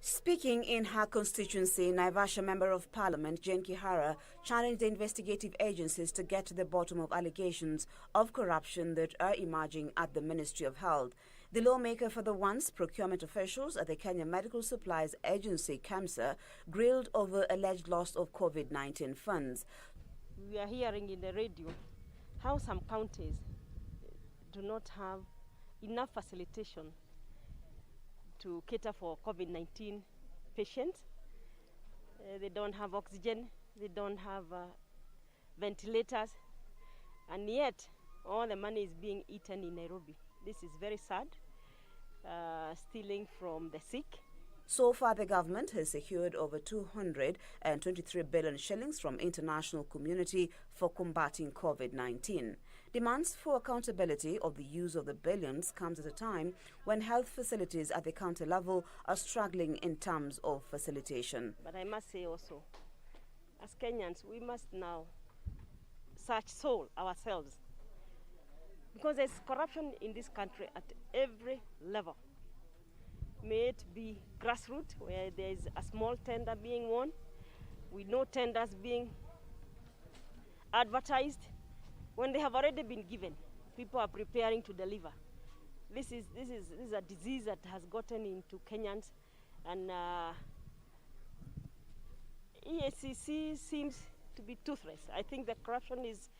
Speaking in her constituency, Naivasha Member of Parliament Kihara challenged the investigative agencies to get to the bottom of allegations of corruption that are emerging at the Ministry of Health. The lawmaker for the once procurement officials at the Kenya Medical Supplies Agency, KEMSA, grilled over alleged loss of COVID-19 funds. We are hearing in the radio how some counties do not have enough facilitation to cater for COVID-19 patients. They don't have oxygen, they don't have ventilators, and yet all the money is being eaten in Nairobi. This is very sad, stealing from the sick. So far, the government has secured over 223 billion shillings from international community for combating COVID-19. Demands for accountability of the use of the billions comes at a time when health facilities at the county level are struggling in terms of facilitation. But I must say also, as Kenyans, we must now search soul ourselves, because there's corruption in this country at every level. May it be grassroots, where there is a small tender being won. We know tenders being advertised when they have already been given. People are preparing to deliver. This is a disease that has gotten into Kenyans, and EACC seems to be toothless. I think the corruption is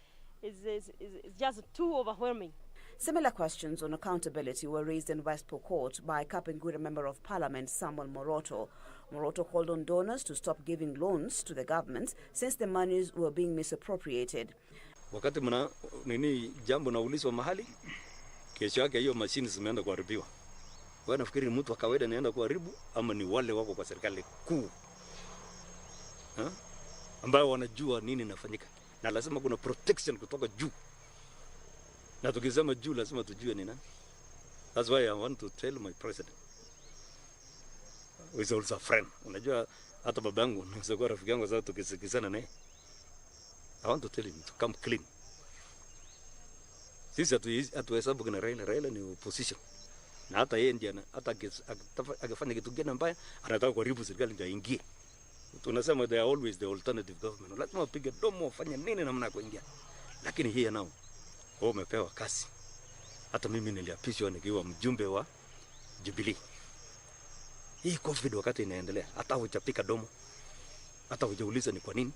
just too overwhelming. Similar questions on accountability were raised in West Pokot by Kapenguria Member of Parliament Samuel Moroto. Moroto called on donors to stop giving loans to the government since the monies were being misappropriated. Wakati mna nini jambo naulizwa mahali, kesho yake hiyo mashini zimeenda kuharibiwa. Wewe nafikiri mtu wa kawaida anaenda kuharibu ama ni wale wako kwa serikali kuu? Ambao wanajua nini inafanyika. Na lazima kuna protection kutoka juu. Na tukisema juu lazima tujue ni nani. That's why I want to tell my president, who is also a friend. Unajua hata babangu naweza kuwa rafiki yangu, sasa tukisikizana naye. I want to tell him to come clean. Sisi hatuhesabu kina Raila ni opposition. Na hata yeye ndiye hata akifanya kitu gani mbaya anataka kuharibu serikali ndio aingie. Tunasema they are always the alternative government. Lazima wapige domo wafanye nini namna kuingia. Lakini hii nao wao umepewa kasi. Hata mimi niliapishwa nikiwa mjumbe wa Jubilee. Hii COVID wakati inaendelea, hata hujapika domo, hata hujauliza ni kwa nini.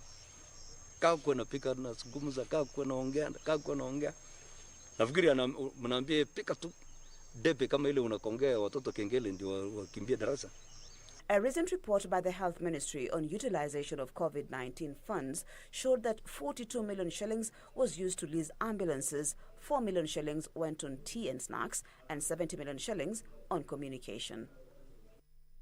Kaa kwa napika na zungumza, kaa kwa naongea. Nafikiri mnaambia pika tu debe kama ile unakongea watoto kengele ndio wakimbia darasa. A recent report by the Health Ministry on utilization of COVID-19 funds showed that 42 million shillings was used to lease ambulances, 4 million shillings went on tea and snacks, and 70 million shillings on communication.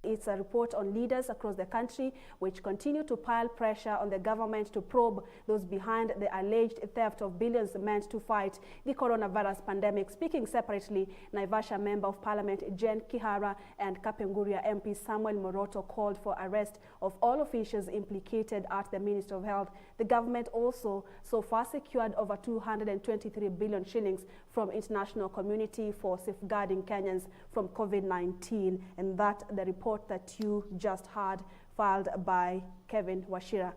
It's a report on leaders across the country which continue to pile pressure on the government to probe those behind the alleged theft of billions meant to fight the coronavirus pandemic. Speaking separately, Naivasha Member of Parliament Kihara and Kapenguria MP Samuel Moroto called for arrest of all officials implicated at the Ministry of Health. The government also so far secured over 223 billion shillings from international community for safeguarding Kenyans from COVID-19, and that the report that you just heard filed by Kevin Washira.